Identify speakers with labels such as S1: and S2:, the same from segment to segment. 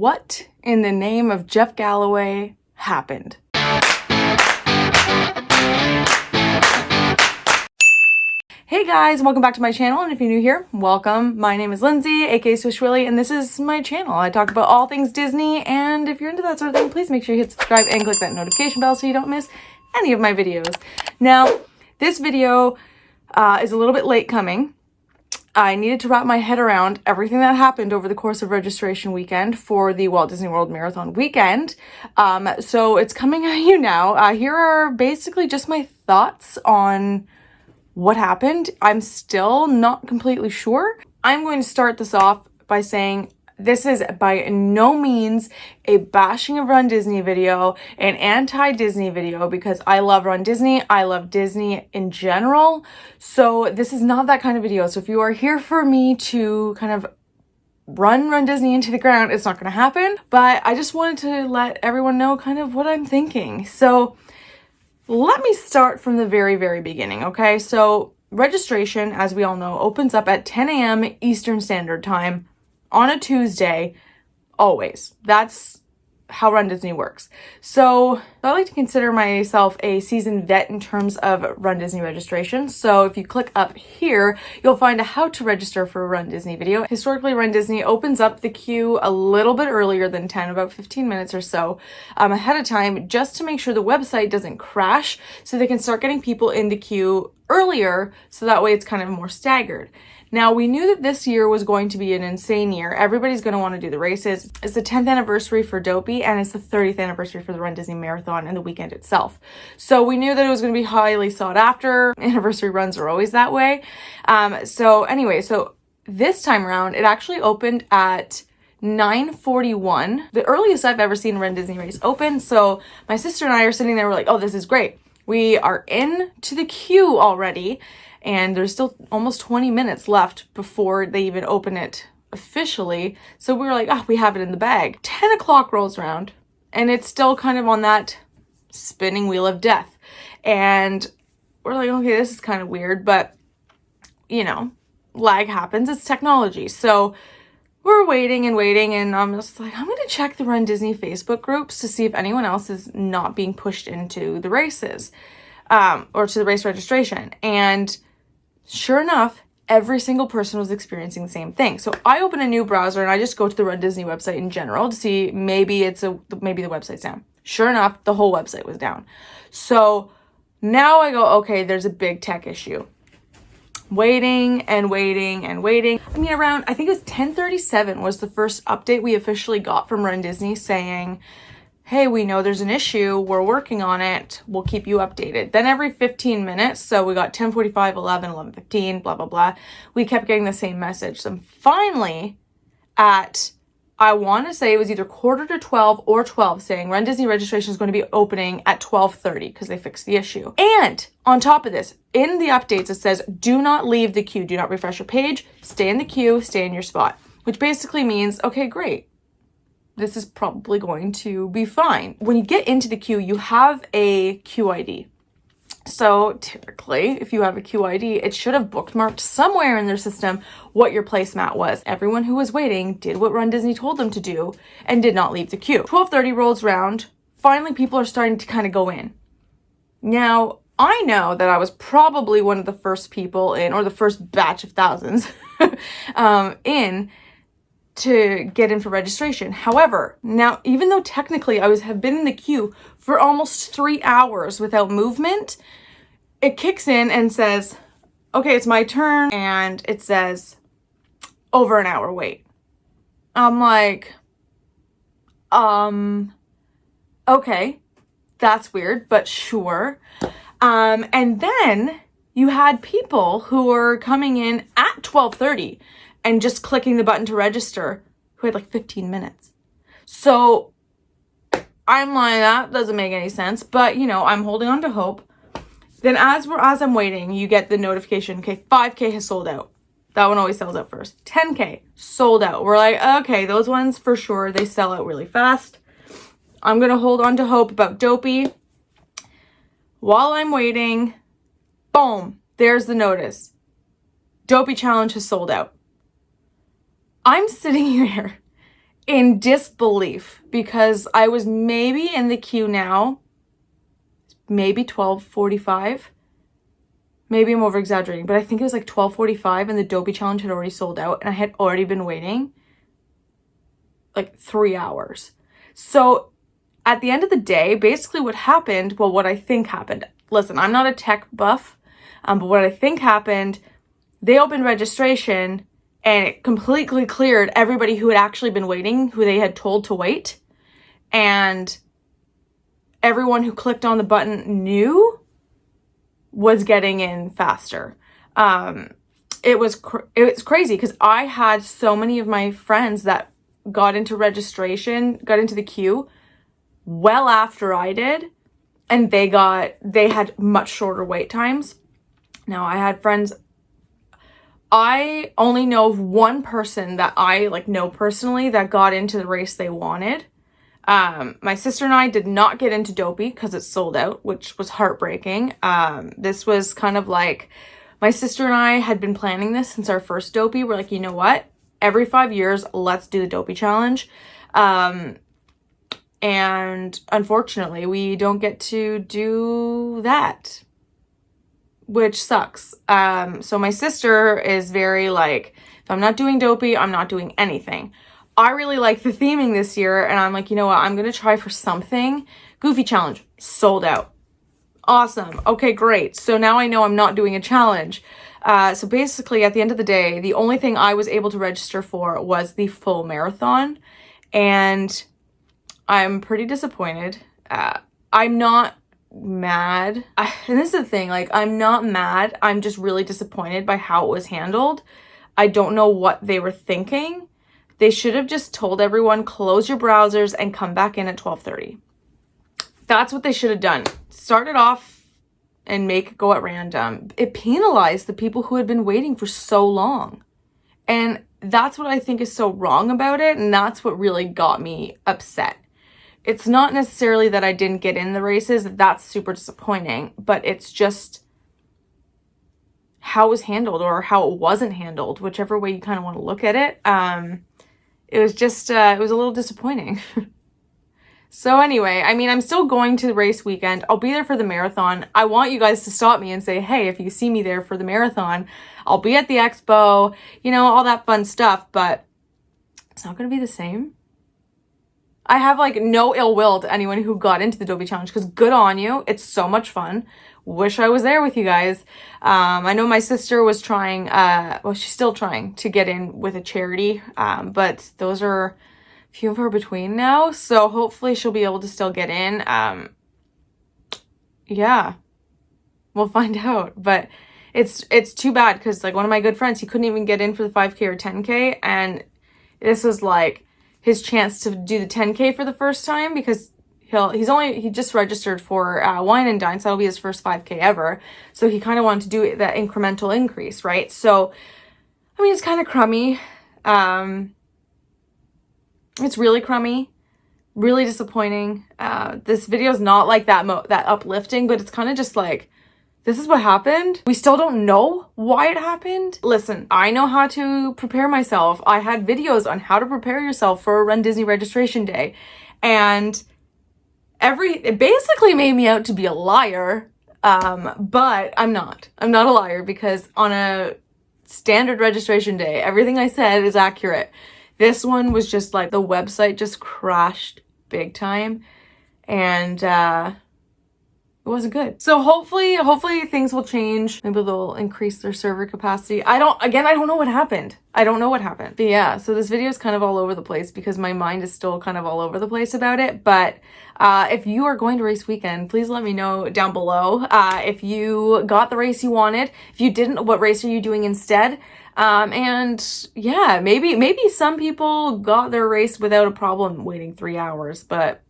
S1: what in the name of Jeff Galloway happened? Hey guys, welcome back to my channel, and if you're new here, welcome. My name is Lindsay, aka Swish Willy, and this is my channel. I talk about all things Disney, and if you're into that sort of thing, please make sure you hit subscribe and click that notification bell so you don't miss any of my videos. Now, this video is a little bit late coming. I needed to wrap my head around everything that happened over the course of registration weekend for the Walt Disney World Marathon weekend. So it's coming at you now. Here are basically just my thoughts on what happened. I'm still not completely sure. I'm going to start this off by saying this is by no means a bashing of Run Disney video, an anti-Disney video, because I love Run Disney. I love Disney in general. So this is not that kind of video. So if you are here for me to kind of run Disney into the ground, it's not going to happen. But I just wanted to let everyone know kind of what I'm thinking. So let me start from the very, very beginning, okay? So registration, as we all know, opens up at 10 a.m. Eastern Standard Time on a Tuesday, always. That's how Run Disney works. So I like to consider myself a seasoned vet in terms of Run Disney registration. So if you click up here, you'll find a how to register for a Run Disney video. Historically, Run Disney opens up the queue a little bit earlier than 10, about 15 minutes or so ahead of time, just to make sure the website doesn't crash, so they can start getting people in the queue earlier, so that way it's kind of more staggered. Now, we knew that this year was going to be an insane year. Everybody's going to want to do the races. It's the 10th anniversary for Dopey, and it's the 30th anniversary for the Run Disney Marathon and the weekend itself. So we knew that it was going to be highly sought after. Anniversary runs are always that way. So this time around, it actually opened at 9:41, the earliest I've ever seen a Run Disney race open. So my sister and I are sitting there, we're like, oh, this is great. We are into the queue already, and there's still almost 20 minutes left before they even open it officially. So we were like, oh, we have it in the bag. 10 o'clock rolls around, and it's still kind of on that spinning wheel of death. And we're like, okay, this is kind of weird, but, you know, lag happens. It's technology. So we're waiting, and I'm just like, I'm going to check the Run Disney Facebook groups to see if anyone else is not being pushed into the races, or to the race registration. And sure enough, every single person was experiencing the same thing. So I open a new browser and I just go to the Run Disney website in general to see maybe the website's down. Sure enough, the whole website was down. So now I go, okay, there's a big tech issue. Waiting. I mean, I think it was 10:37 was the first update we officially got from Run Disney saying, hey, we know there's an issue, we're working on it, we'll keep you updated. Then every 15 minutes, so we got 10:45, 11, 11:15, blah, blah, blah, we kept getting the same message. So finally, at, I want to say it was either 11:45 or 12, saying Run Disney registration is going to be opening at 12:30 because they fixed the issue. And on top of this, in the updates, it says, do not leave the queue, do not refresh your page, stay in the queue, stay in your spot, which basically means, okay, great. This is probably going to be fine. When you get into the queue, you have a queue ID. So typically, if you have a queue ID, it should have bookmarked somewhere in their system what your placemat was. Everyone who was waiting did what Run Disney told them to do and did not leave the queue. 12:30 rolls around. Finally, people are starting to kind of go in. Now, I know that I was probably one of the first people in, or the first batch of thousands in, to get in for registration. However, now, even though technically I have been in the queue for almost 3 hours without movement, it kicks in and says, okay, it's my turn, and it says over an hour wait. I'm like, okay, that's weird, but sure. And then you had people who were coming in at 12:30 and just clicking the button to register who had like 15 minutes. So I'm like, that doesn't make any sense, but you know, I'm holding on to hope. Then as I'm waiting, you get the notification, okay, 5K has sold out. That one always sells out first. 10K sold out. We're like, okay, those ones for sure, they sell out really fast. I'm going to hold on to hope about Dopey. While I'm waiting, boom, there's the notice. Dopey Challenge has sold out. I'm sitting here in disbelief because I was maybe in the queue now, maybe 12:45. Maybe I'm over exaggerating, but I think it was like 12:45 and the Dopey challenge had already sold out and I had already been waiting like 3 hours. So at the end of the day, basically what happened, well, what I think happened, listen, I'm not a tech buff, but what I think happened, they opened registration and it completely cleared everybody who had actually been waiting, who they had told to wait. And everyone who clicked on the button knew was getting in faster. It was crazy because I had so many of my friends that got into registration, got into the queue well after I did, and they had much shorter wait times. Now I had friends, I only know of one person that I know personally that got into the race they wanted. My sister and I did not get into Dopey because it sold out, which was heartbreaking. This was kind of like, my sister and I had been planning this since our first Dopey. We're like, you know what? Every 5 years, let's do the Dopey challenge. And unfortunately, we don't get to do that, which sucks. So my sister is very like, if I'm not doing Dopey, I'm not doing anything. I really like the theming this year, and I'm like, you know what? I'm going to try for something. Goofy challenge, sold out. Awesome. Okay, great. So now I know I'm not doing a challenge. So basically, at the end of the day, the only thing I was able to register for was the full marathon, and I'm pretty disappointed. I'm not mad. And this is the thing, I'm not mad. I'm just really disappointed by how it was handled. I don't know what they were thinking. They should have just told everyone, close your browsers and come back in at 12:30. That's what they should have done. Start it off and make it go at random. It penalized the people who had been waiting for so long. And that's what I think is so wrong about it. And that's what really got me upset. It's not necessarily that I didn't get in the races. That's super disappointing. But it's just how it was handled, or how it wasn't handled, whichever way you kind of want to look at it. It was just, it was a little disappointing. So anyway, I mean, I'm still going to the race weekend. I'll be there for the marathon. I want you guys to stop me and say, hey, if you see me there for the marathon, I'll be at the expo, all that fun stuff, but it's not going to be the same. I have no ill will to anyone who got into the Dopey challenge, because good on you. It's so much fun. Wish I was there with you guys. I know my sister was trying, she's still trying to get in with a charity, but those are few and far between now. So hopefully she'll be able to still get in. Yeah, we'll find out. But it's too bad because one of my good friends, he couldn't even get in for the 5K or 10K. And this was his chance to do the 10K for the first time, because he just registered for Wine and Dine, so that'll be his first 5K ever. So he kind of wanted to do that incremental increase, right? So, I mean, it's kind of crummy. It's really crummy, really disappointing. This video is not that uplifting, but it's kind of just this is what happened. We still don't know why it happened. Listen, I know how to prepare myself. I had videos on how to prepare yourself for a Run Disney registration day. And it basically made me out to be a liar. But I'm not. I'm not a liar, because on a standard registration day, everything I said is accurate. This one was just the website just crashed big time. And, it wasn't good. So hopefully things will change. Maybe they'll increase their server capacity. I don't know what happened. I don't know what happened. But yeah, so this video is kind of all over the place because my mind is still kind of all over the place about it. But if you are going to race weekend, please let me know down below. If you got the race you wanted. If you didn't, what race are you doing instead? And yeah, maybe some people got their race without a problem waiting 3 hours, but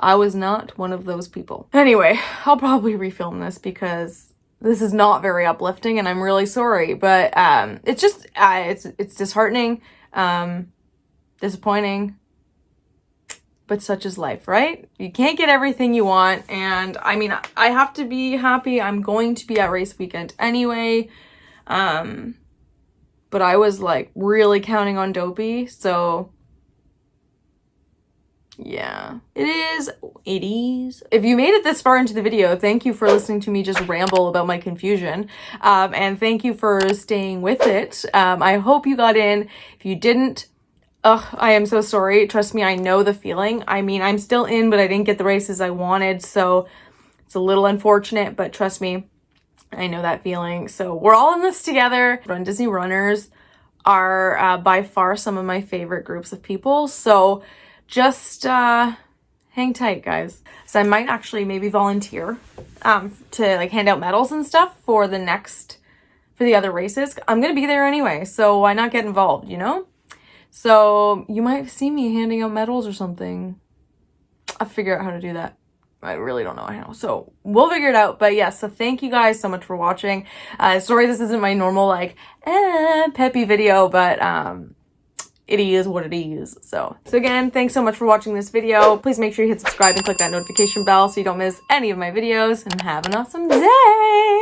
S1: I was not one of those people. Anyway, I'll probably refilm this because this is not very uplifting and I'm really sorry, but it's just, it's disheartening, disappointing, but such is life, right? You can't get everything you want, and I mean, I have to be happy. I'm going to be at race weekend anyway, but I was really counting on Dopey, so Yeah, it is. It is. If you made it this far into the video, thank you for listening to me just ramble about my confusion. And thank you for staying with it. I hope you got in. If you didn't, ugh, I am so sorry. Trust me, I know the feeling. I mean, I'm still in, but I didn't get the races I wanted, so it's a little unfortunate, but trust me, I know that feeling. So we're all in this together. Run Disney runners are by far some of my favorite groups of people, so just hang tight, guys. So I might actually maybe volunteer to like hand out medals and stuff for the other races. I'm gonna be there anyway, so why not get involved, you know? So you might see me handing out medals or something. I'll figure out how to do that. I really don't know how. So we'll figure it out. But yes, so thank you guys so much for watching. Sorry this isn't my normal like peppy video, but it is what it is. So again, thanks so much for watching this video. Please make sure you hit subscribe and click that notification bell so you don't miss any of my videos, and have an awesome day.